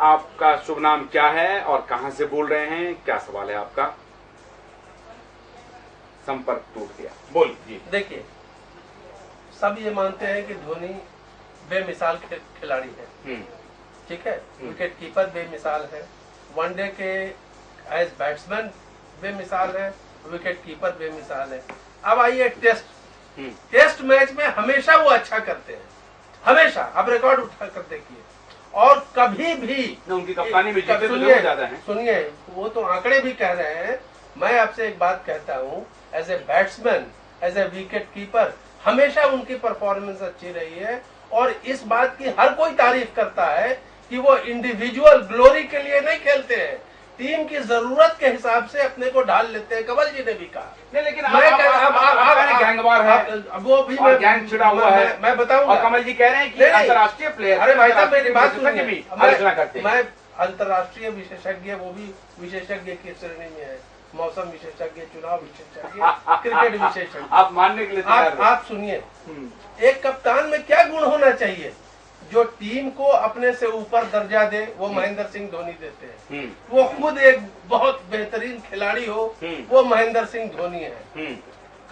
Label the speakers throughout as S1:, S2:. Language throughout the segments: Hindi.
S1: आपका शुभ नाम क्या है और कहां से बोल रहे हैं, क्या सवाल है आपका? संपर्क टूट गया, बोल जी।
S2: देखिए, सब ये मानते हैं कि धोनी बेमिसाल खिलाड़ी है, ठीक है, विकेट कीपर बेमिसाल है, वनडे के एज बैट्समैन बेमिसाल है, विकेट कीपर बेमिसाल है। अब आइए टेस्ट मैच में हमेशा वो अच्छा करते हैं, हमेशा। अब रिकॉर्ड उठा कर देखिए, और कभी भी
S1: उनकी कप्तानी में जीते तो ज्यादा है।
S2: सुनिए, वो तो आंकड़े भी कह रहे हैं। मैं आपसे एक बात कहता हूँ, as a batsman, as a wicket keeper, हमेशा उनकी परफॉर्मेंस अच्छी रही है। और इस बात की हर कोई तारीफ करता है कि वो इंडिविजुअल ग्लोरी के लिए नहीं खेलते हैं, टीम की जरूरत के हिसाब से अपने को ढाल लेते हैं। कमल जी ने भी कहा
S1: नहीं, लेकिन
S2: गैंगवार है, वो भी
S1: गैंग छिड़ा हुआ है,
S2: मैं बताऊंगा।
S1: कमल जी कह रहे हैं कि अंतर्राष्ट्रीय प्लेयर,
S2: अरे भाई साहब मेरी बात सुनिए,
S1: भी आलोचना करते हैं।
S2: मैं अंतर्राष्ट्रीय विशेषज्ञ, वो भी विशेषज्ञ की श्रेणी में है, मौसम विशेषज्ञ, चुनाव विशेषज्ञ, क्रिकेट विशेषज्ञ।
S1: आप मानने के लिए
S2: आप सुनिए, एक कप्तान में क्या गुण होना चाहिए जो टीम को अपने से ऊपर दर्जा दे? वो महेंद्र सिंह धोनी देते हैं। वो खुद एक बहुत बेहतरीन खिलाड़ी हो, वो महेंद्र सिंह धोनी है।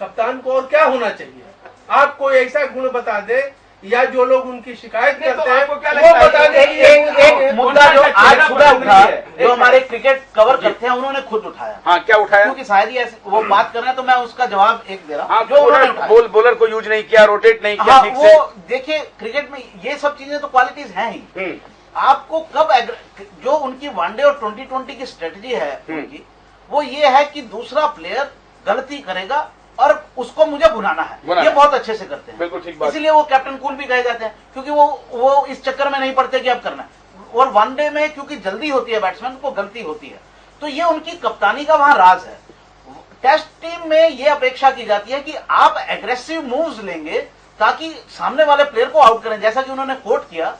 S2: कप्तान को और क्या होना चाहिए? आप कोई ऐसा गुण बता दे, या जो लोग उनकी शिकायत करते हैं वो बता दें।
S3: एक मुद्दा जो आज सुबह उठा, जो हमारे क्रिकेट कवर करते हैं उन्होंने खुद उठाया।
S1: हाँ, क्या उठाया?
S3: क्योंकि शायद ही ऐसे वो बात कर रहे हैं, तो मैं उसका जवाब एक दे रहा हूँ।
S1: हाँ, जो बॉलर को यूज नहीं किया, रोटेट नहीं किया ठीक
S3: से। वो देखिए, क्रिकेट में ये सब चीजें तो क्वालिटीज हैं ही। आपको कब जो उनकी वनडे और 2020 की स्ट्रेटजी है उनकी, वो ये है कि दूसरा प्लेयर गलती करेगा और उसको मुझे भुनाना है। ये बहुत अच्छे से करते हैं,
S1: बिल्कुल ठीक बात।
S3: इसीलिए वो कैप्टन कूल भी कहे जाते हैं, क्योंकि वो इस चक्कर में नहीं पड़ते कि अब करना है। और वनडे में क्योंकि जल्दी होती है, बैट्समैन को गलती होती है, तो ये उनकी कप्तानी का वहां राज है। टेस्ट टीम में ये अपेक्षा की जाती है कि आप एग्रेसिव मूव्स लेंगे ताकि सामने वाले प्लेयर को आउट करें। जैसा कि उन्होंने कोट किया,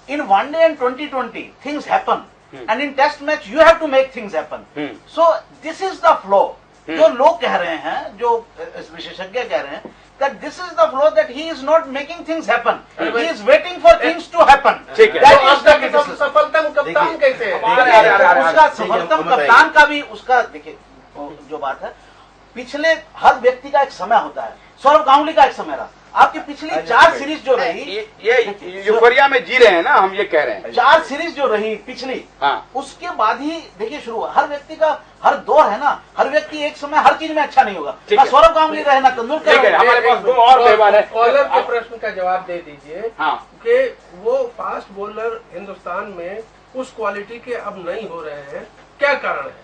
S3: in one day and 2020 things happen and in test match you have to make things happen. So this is the flow. जो लोग कह रहे हैं, जो विशेषज्ञ कह रहे हैं, that this is the flow, that he is not making things happen, he is waiting for things to happen. That is the criticism.
S2: सफलतम कप्तान कैसे है?
S3: उसका सफलतम कप्तान का भी उसका देखिए जो बात है, पिछले हर व्यक्ति का एक समय होता है। सौरव गांगुली का एक समय रहा। आपकी पिछली 4 सीरीज जो रही,
S1: ये यूफोरिया में जी रहे हैं ना, हम ये कह रहे हैं।
S3: 4 सीरीज जो रही पिछली,
S1: हाँ,
S3: उसके बाद ही देखिए शुरू हुआ। हर व्यक्ति का हर दौर है ना, हर व्यक्ति एक समय हर चीज में अच्छा नहीं होगा। ना सौरव गांगुली रहे, ना तेंदुलकर।
S1: हमारे पास 2 और मेहमान है।
S2: कॉलर के प्रश्न का जवाब दे दीजिए
S1: कि
S2: वो फास्ट बॉलर हिंदुस्तान में उस क्वालिटी के अब नहीं हो रहे हैं, क्या कारण है?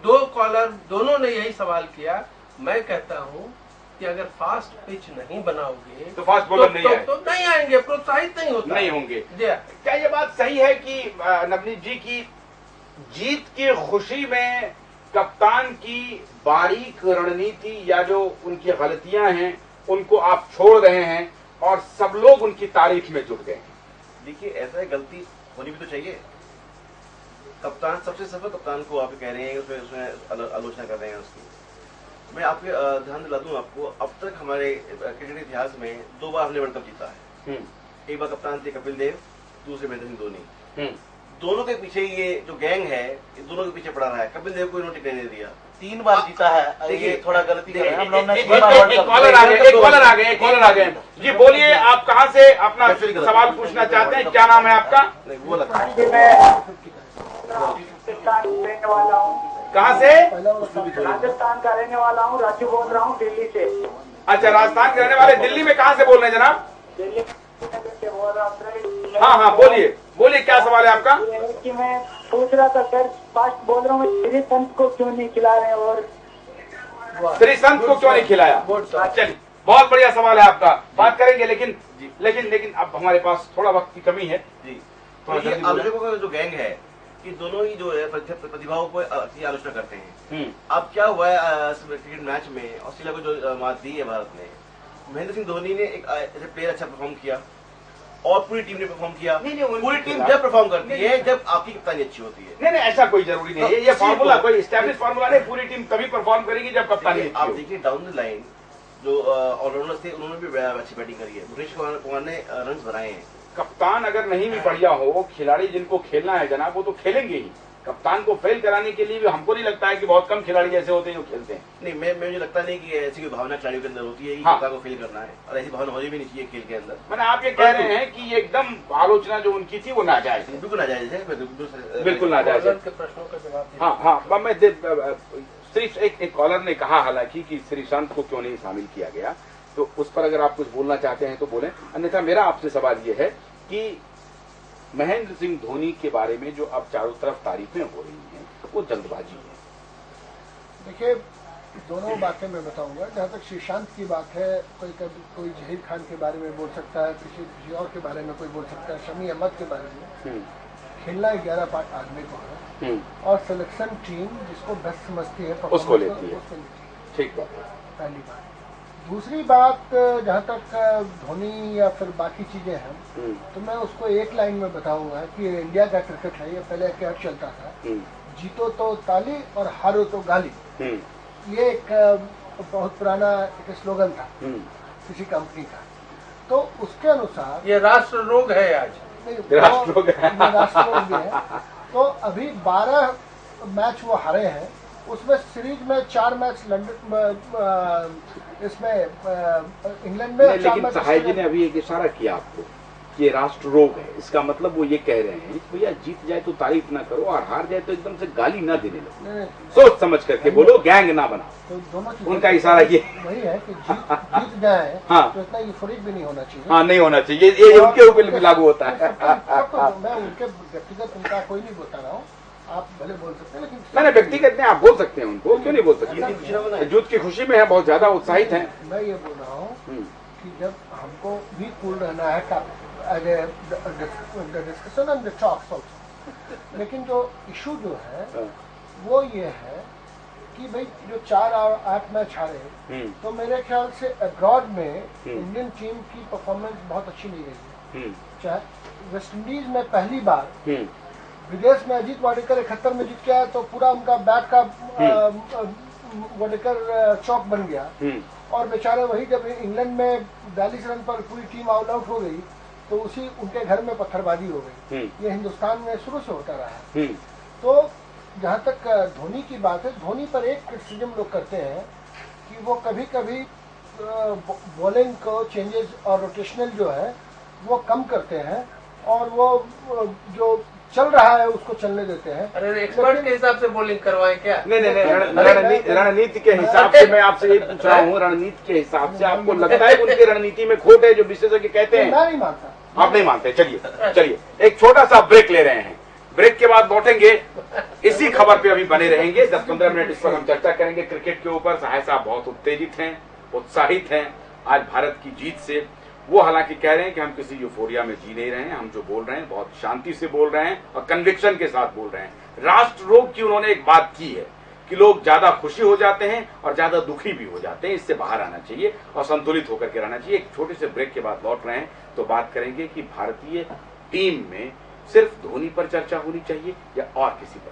S2: 2 कॉलर दोनों ने यही सवाल किया। मैं कहता हूँ कि अगर फास्ट पिच नहीं बनाओगे
S1: तो फास्ट बॉलर
S2: तो नहीं आएंगे, प्रोत्साहित नहीं होता,
S1: नहीं होंगे। क्या ये बात सही है कि नवनीत जी की जीत की खुशी में कप्तान की बारीक रणनीति या जो उनकी गलतियां हैं उनको आप छोड़ रहे हैं और सब लोग उनकी तारीफ में जुट गए हैं?
S4: देखिए, ऐसा है, गलती होनी भी तो चाहिए। कप्तान, सबसे सफल कप्तान को आप कह रहे हैं, उसमें आलोचना कर रहे हैं उसकी। मैं आपके ध्यान दिला दूं आपको, अब तक हमारे क्रिकेट इतिहास में 2 बार हमने वर्ल्ड कप जीता है। एक बार कप्तान थे कपिल देव, दूसरे महेंद्र सिंह धोनी। दोनों के पीछे ये जो गैंग है, दोनों के पीछे पड़ा रहा है। कपिल देव को इन्होंने टिकने नहीं दिया,
S3: 3 बार जीता है। ये थोड़ा गलती कर रहे हैं हम लोग ने।
S1: कॉलर आ गए जी, बोलिए, आप कहाँ से अपना सवाल पूछना चाहते हैं? क्या नाम है आपका?
S4: वो लगता
S1: कहाँ से?
S5: राजस्थान का रहने वाला हूँ, राजू बोल रहा हूँ, दिल्ली से।
S1: अच्छा, राजस्थान के रहने वाले, दिल्ली में कहाँ से बोल रहे हैं जनाब?
S5: दिल्ली से बोल रहा हूँ।
S1: हाँ, बोलिए क्या सवाल है आपका?
S5: कि मैं पूछ रहा था सर, फास्ट बॉलरों में श्रीसंत को क्यों नहीं खिला रहे? और
S1: श्रीसंत को क्यों नहीं खिलाया? चलिए, बहुत बढ़िया सवाल है आपका, बात करेंगे। लेकिन अब हमारे पास थोड़ा वक्त की कमी है
S4: जी। तो ये आलोचकों का जो गैंग है कि दोनों ही जो है प्रतिभाओं को आलोचना करते हैं। अब क्या हुआ है क्रिकेट मैच में, ऑस्ट्रेलिया को जो मात दी है भारत ने, महेंद्र सिंह धोनी ने एक ऐसे प्लेयर अच्छा परफॉर्म किया और पूरी टीम ने परफॉर्म किया। पूरी टीम जब परफॉर्म करती है जब आपकी कप्तानी अच्छी होती है।
S1: नहीं, ऐसा कोई जरूरी नहीं है। ये फार्मूला कोई एस्टैब्लिश फार्मूला नहीं। पूरी टीम तभी परफॉर्म करेगी जब कप्तानी।
S4: आप देखिए, डाउन द लाइन जो ऑलराउंडर्स थे उन्होंने भी अच्छी बैटिंग करी है। भुवनेश्वर कुमार ने रन बनाए हैं,
S1: कप्तान अगर नहीं भी बढ़िया हो, खिलाड़ी जिनको खेलना है जनाब वो तो खेलेंगे ही। कप्तान को फेल कराने के लिए भी हमको नहीं लगता है कि बहुत कम खिलाड़ी ऐसे होते हैं जो खेलते हैं।
S4: नहीं, मुझे लगता नहीं कि ऐसी कोई भावना खिलाड़ियों के अंदर होती है कि
S1: हाँ।
S4: कप्तान को फेल करना है, और ऐसी भावना होनी भी नहीं चाहिए खेल के अंदर।
S1: मैंने आप ये कह रहे हैं कि ये एकदम आलोचना जो उनकी थी वो नाजायज है।
S4: बिल्कुल नाजायज है,
S1: बिल्कुल नाजायज है।
S2: के प्रश्नों का जवाब दीजिए।
S1: हाँ, मैं सिर्फ एक कॉलर ने कहा हालांकि कि श्रीशांत को क्यों नहीं शामिल किया गया, तो उस पर अगर आप कुछ बोलना चाहते हैं तो बोलें, अन्यथा मेरा आपसे सवाल ये है कि महेंद्र सिंह धोनी के बारे में जो अब चारों तरफ तारीफें हो रही हैं वो जल्दबाजी है।
S6: देखिए, दोनों बातें मैं बताऊंगा। जहाँ तक श्रीशांत की बात है, कोई जहीर खान के बारे में बोल सकता है, किसी और के बारे में कोई बोल सकता है, शमी अहमद के बारे में। खेलना 11 आदमी को है और सिलेक्शन टीम जिसको बेस्ट समझती है
S1: उसको लेती है। ठीक बात है,
S6: पहली बात। दूसरी बात, जहाँ तक धोनी या फिर बाकी चीजें हैं, तो मैं उसको एक लाइन में बताऊंगा कि इंडिया का क्रिकेट है, ये पहले क्या चलता था, जीतो तो ताली और हारो तो गाली। ये एक बहुत पुराना एक स्लोगन था किसी कंपनी का। तो उसके अनुसार
S2: ये राष्ट्र रोग है आज।
S1: राष्ट्र रोग
S6: भी है। तो अभी 12 मैच वो हारे हैं, उसमें सीरीज में 4 मैच लंदन, इसमें इंग्लैंड में।
S1: लेकिन सहाय जी ने अभी एक इशारा किया आपको कि ये राष्ट्र रोग है, इसका मतलब वो ये कह रहे हैं कि भैया जीत जाए तो तारीफ ना करो और हार जाए तो एकदम से गाली ना देने लगो, सोच समझ करके बोलो, गैंग ना बनाओ।
S6: तो दोनों
S1: उनका इशारा ये
S6: वही है कि जीत जाए
S1: हाँ।
S6: तो इतना यूफोरिक भी नहीं होना चाहिए।
S1: हाँ, नहीं होना चाहिए, ये उनके ऊपर भी लागू होता है।
S6: मैं उनके व्यक्तिगत उनका कोई नहीं बता रहा हूँ, आप भले बोल सकते हैं, लेकिन
S1: मैंने व्यक्तिगत नहीं, आप बोल सकते हैं उनको, क्यों नहीं बोल सकते? जीत की खुशी में है, बहुत ज्यादा उत्साहित हैं।
S6: मैं ये बोल रहा हूँ कि जब हमको भी कूल रहना है discussion and the talks also, लेकिन जो इशू जो है वो ये है कि भाई जो 4 और 8 मैच हारे, तो मेरे ख्याल से अब्रॉड में इंडियन टीम की परफॉर्मेंस बहुत अच्छी नहीं रही है। चाहे वेस्ट इंडीज में पहली बार, विदेश में अजीत वाडेकर 71 में जीत गया तो पूरा उनका बैट का वाडेकर चौक बन गया, और बेचारे वही जब इंग्लैंड में 42 रन पर पूरी टीम ऑल आउट हो गई तो उसी उनके घर में पत्थरबाजी हो गई। ये हिंदुस्तान में शुरू से होता रहा है। तो जहाँ तक धोनी की बात है, धोनी पर एक क्रिटिसिज्म लोग करते हैं कि वो कभी कभी बॉलिंग को चेंजेस और रोटेशनल जो है वो कम करते हैं और वो जो चल रहा है उसको चलने देते हैं।
S2: अरे एक्सपर्ट के हिसाब से बॉलिंग करवाएं क्या?
S1: नहीं, रणनीति के हिसाब से मैं आपसे ये पूछ रहा हूँ, रणनीति के हिसाब से आपको लगता है उनकी रणनीति में खोट है जो विशेषज्ञ कहते हैं?
S6: मैं नहीं मानता।
S1: आप नहीं मानते? चलिए एक छोटा सा ब्रेक ले रहे हैं, ब्रेक के बाद लौटेंगे, इसी खबर पे अभी बने रहेंगे। 10-15 मिनट इस पर हम चर्चा करेंगे क्रिकेट के ऊपर। सहाय साहब बहुत उत्तेजित हैं, उत्साहित हैं आज भारत की जीत से। वो हालांकि कह रहे हैं कि हम किसी यूफोरिया में जी नहीं रहे हैं, हम जो बोल रहे हैं बहुत शांति से बोल रहे हैं और कन्विक्शन के साथ बोल रहे हैं। राष्ट्र रोग की उन्होंने एक बात की है कि लोग ज्यादा खुशी हो जाते हैं और ज्यादा दुखी भी हो जाते हैं, इससे बाहर आना चाहिए और संतुलित होकर के रहना चाहिए। एक छोटे से ब्रेक के बाद लौट रहे हैं तो बात करेंगे कि भारतीय टीम में सिर्फ धोनी पर चर्चा होनी चाहिए या और किसी पर।